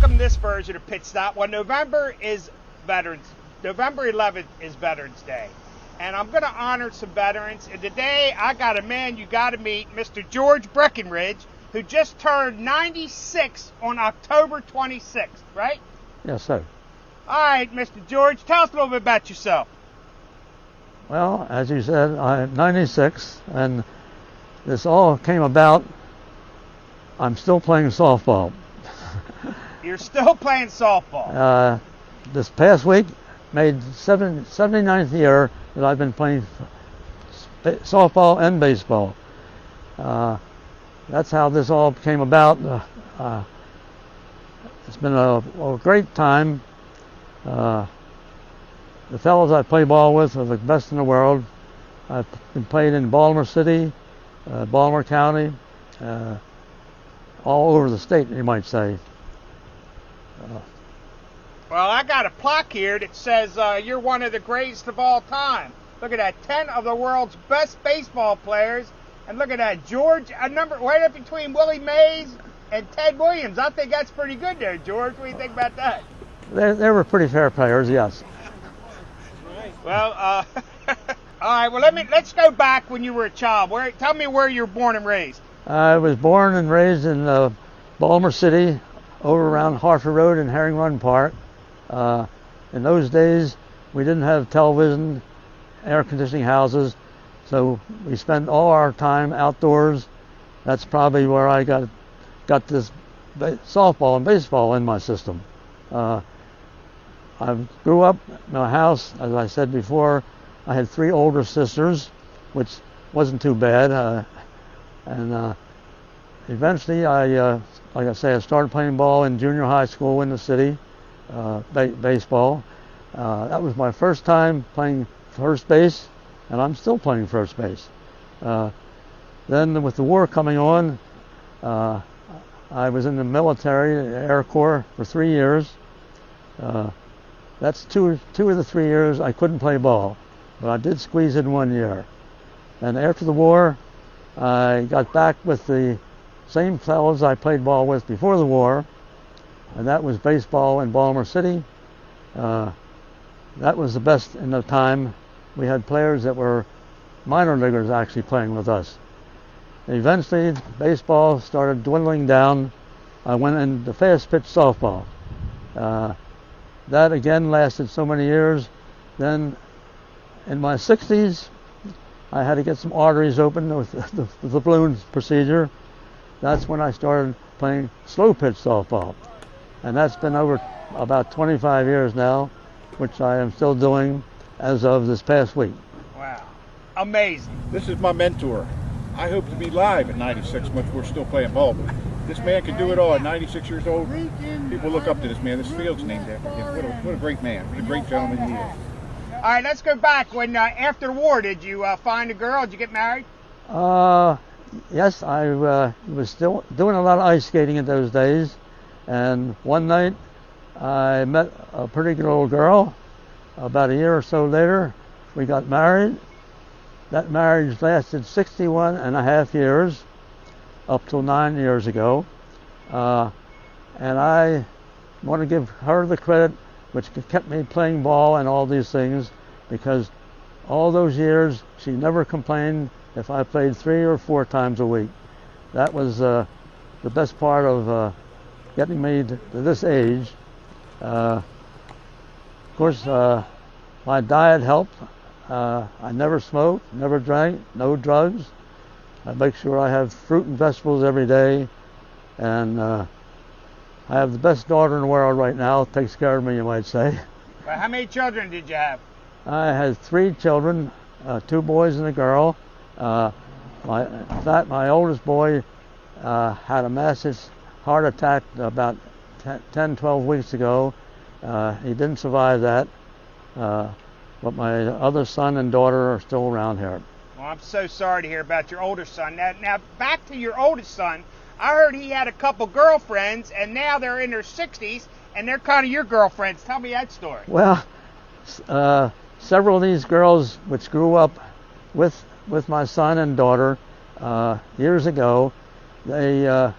welcome this version of Pit Stop. Well, November 11th is Veterans Day. And I'm going to honor some veterans. And today, I got a man you got to meet, Mr. George Breckenridge, who just turned 96 on October 26th, right? Yes, sir. All right, Mr. George, tell us a little bit about yourself. Well, as you said, I'm 96, and this all came about. I'm still playing softball. You're still playing softball? This past week made 79th year that I've been playing softball and baseball. That's how this all came about. It's been a great time. The fellows I play ball with are the best in the world. I've been playing in Baltimore City, Baltimore County, all over the state, you might say. Well, I got a plaque here that says you're one of the greatest of all time. Look at that, 10 of the world's best baseball players. And look at that, George, a number right up between Willie Mays and Ted Williams. I think that's pretty good there, George. What do you think about that? They were pretty fair players, yes. Well, all right. Well, let's go back when you were a child. Tell me where you were born and raised. I was born and raised in Baltimore City, over around Hartford Road and Herring Run Park. In those days, we didn't have television, air conditioning houses, so we spent all our time outdoors. That's probably where I got this softball and baseball in my system. I grew up in a house, as I said before. I had 3 older sisters, which wasn't too bad. And eventually, like I say, I started playing ball in junior high school in the city, baseball. That was my first time playing first base, and I'm still playing first base. Then with the war coming on, I was in the military, Air Corps, for 3 years. That's two of the 3 years I couldn't play ball, but I did squeeze in 1 year. And after the war, I got back with the same fellows I played ball with before the war, and that was baseball in Baltimore City. That was the best in the time. We had players that were minor leaguers actually playing with us. Eventually, baseball started dwindling down. I went into fast pitch softball. That again lasted so many years. Then in my 60s, I had to get some arteries open with the balloon procedure. That's when I started playing slow pitch softball. And that's been over about 25 years now, which I am still doing as of this past week. Wow. Amazing. This is my mentor. I hope to be live at 96 once we're still playing ball. But this man can do it all at 96 years old. People look up to this man. This field's named after him. What a great man. What a great gentleman he is. All right, let's go back. When after the war, did you find a girl? Did you get married? Yes, I was still doing a lot of ice skating in those days. And one night, I met a pretty good old girl. About a year or so later, we got married. That marriage lasted 61 and a half years, up till 9 years ago. And I want to give her the credit, which kept me playing ball and all these things, because all those years, she never complained if I played 3 or 4 times a week. That was the best part of getting me to this age. Of course, my diet helped. I never smoked, never drank, no drugs. I make sure I have fruit and vegetables every day. And I have the best daughter in the world right now. Takes care of me, you might say. Well, how many children did you have? I had 3 children, 2 boys and a girl. My oldest boy had a massive heart attack about 10, 12 weeks ago. He didn't survive that. But my other son and daughter are still around here. Well, I'm so sorry to hear about your older son. Now back to your oldest son. I heard he had a couple girlfriends, and now they're in their 60s, and they're kind of your girlfriends. Tell me that story. Well, several of these girls, which grew up with my son and daughter years ago, they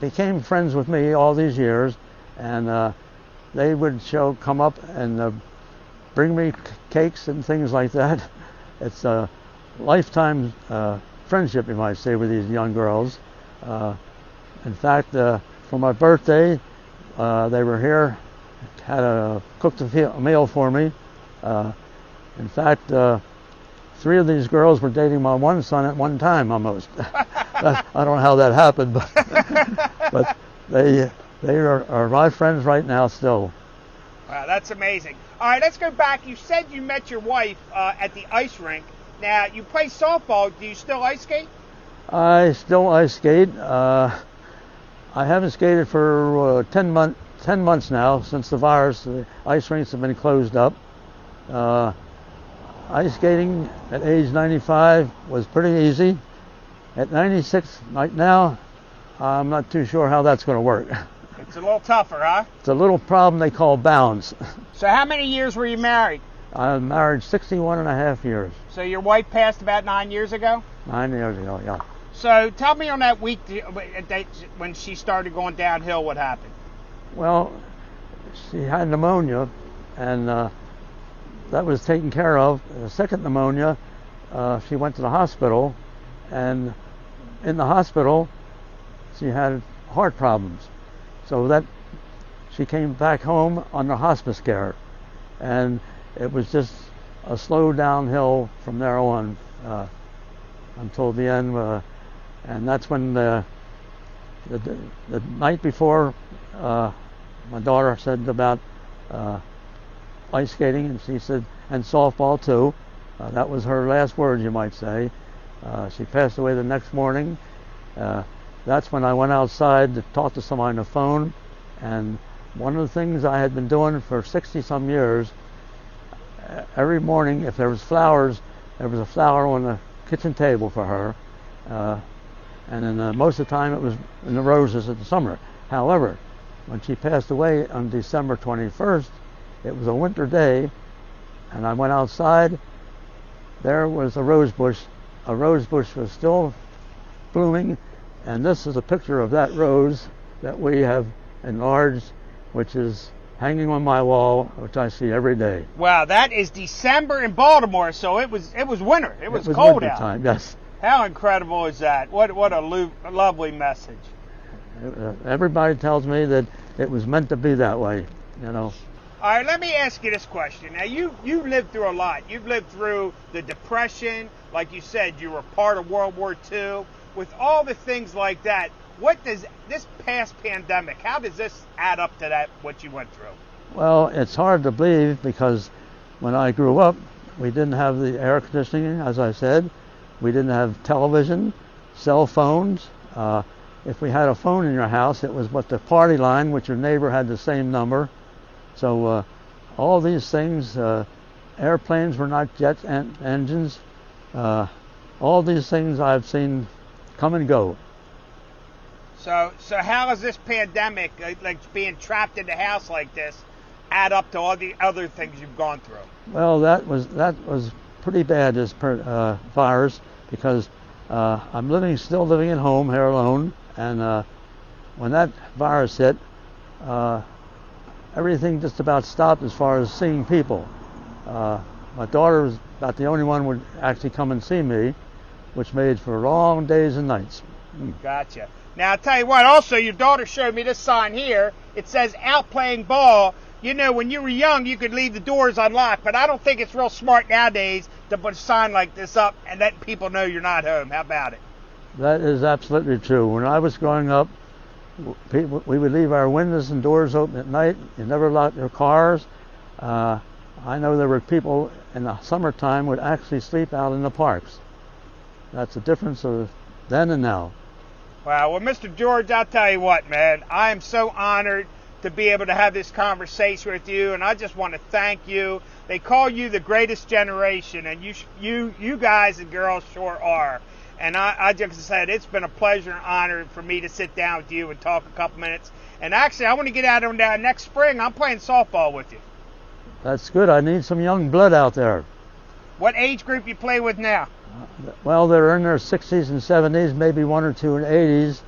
became friends with me all these years, and they would come up and bring me cakes and things like that. It's a lifetime friendship, you might say, with these young girls. In fact, for my birthday, they were here, cooked a meal for me. In fact, 3 of these girls were dating my one son at one time almost. I don't know how that happened, but they are my friends right now still. Wow, that's amazing. All right, let's go back. You said you met your wife at the ice rink. Now, you play softball. Do you still ice skate? I still ice skate. I haven't skated for 10 months now since the virus. The ice rinks have been closed up. Ice skating at age 95 was pretty easy. At 96 right now, I'm not too sure how that's going to work. It's a little tougher, huh? It's a little problem they call bounce. So how many years were you married? I'm married 61 and a half years. So your wife passed about 9 years ago? 9 years ago, yeah. So tell me on that week when she started going downhill, what happened? Well, she had pneumonia, and that was taken care of. The second pneumonia, she went to the hospital, and in the hospital, she had heart problems. So that she came back home under hospice care, and it was just a slow downhill from there on until the end. And that's when the night before, my daughter said about ice skating, and she said, and softball too. That was her last word, you might say. She passed away the next morning. That's when I went outside to talk to somebody on the phone, and one of the things I had been doing for 60-some years, every morning, if there was flowers, there was a flower on the kitchen table for her, and then most of the time it was in the roses in the summer. However, when she passed away on December 21st, it was a winter day, and I went outside. There was a rose bush. A rose bush was still blooming, and this is a picture of that rose that we have enlarged, which is hanging on my wall, which I see every day. Wow, that is December in Baltimore, so it was winter. It was cold winter out. Time, yes. How incredible is that? What a lovely message. Everybody tells me that it was meant to be that way, you know. All right, let me ask you this question. Now, you lived through a lot. You've lived through the Depression. Like you said, you were part of World War II. With all the things like that, what does this past pandemic, how does this add up to that, what you went through? Well, it's hard to believe because when I grew up, we didn't have the air conditioning, as I said. We didn't have television, cell phones. If we had a phone in your house, it was what the party line, which your neighbor had the same number. So all these things, airplanes were not jet engines. All these things I've seen come and go. So how does this pandemic, like being trapped in the house like this, add up to all the other things you've gone through? Well, that was pretty bad, this virus, because I'm still living at home here alone, and when that virus hit, everything just about stopped as far as seeing people. My daughter was about the only one who would actually come and see me, which made for long days and nights. Gotcha. Now, I'll tell you what, also, your daughter showed me this sign here. It says, out playing ball. You know, when you were young, you could leave the doors unlocked, but I don't think it's real smart nowadays to put a sign like this up and let people know you're not home. How about it? That is absolutely true. When I was growing up, we would leave our windows and doors open at night. You never locked your cars. I know there were people in the summertime would actually sleep out in the parks. That's the difference of then and now. Wow. Well, Mr. George, I'll tell you what, man. I am so honored to be able to have this conversation with you, and I just want to thank you. They call you the greatest generation, and you guys and girls sure are. And I just said, it's been a pleasure and honor for me to sit down with you and talk a couple minutes. And actually, I want to get out on that next spring. I'm playing softball with you. That's good. I need some young blood out there. What age group you play with now? Well, they're in their 60s and 70s, maybe one or two in 80s.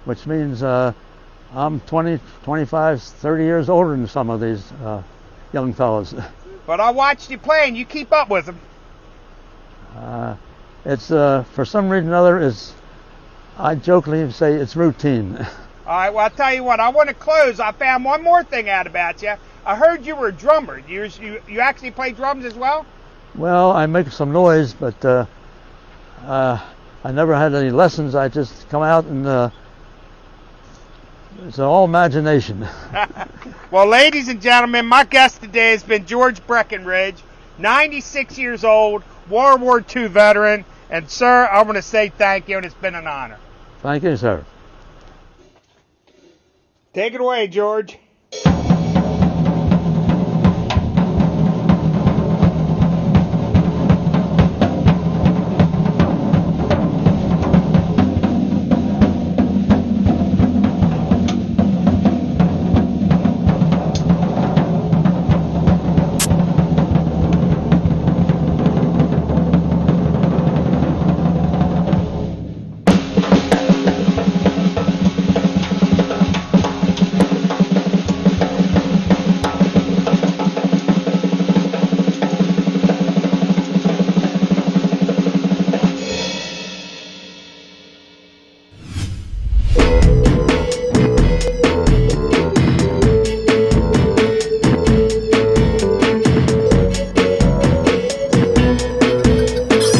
which means I'm 20, 25, 30 years older than some of these young fellas. But I watched you play, and you keep up with them. It's for some reason or other, I jokingly say it's routine. All right, well, I'll tell you what, I want to close. I found one more thing out about you. I heard you were a drummer. You actually play drums as well? Well, I make some noise, but I never had any lessons. I just come out and it's all imagination. Well, ladies and gentlemen, my guest today has been George Breckenridge, 96 years old, World War II veteran. And, sir, I want to say thank you, and it's been an honor. Thank you, sir. Take it away, George.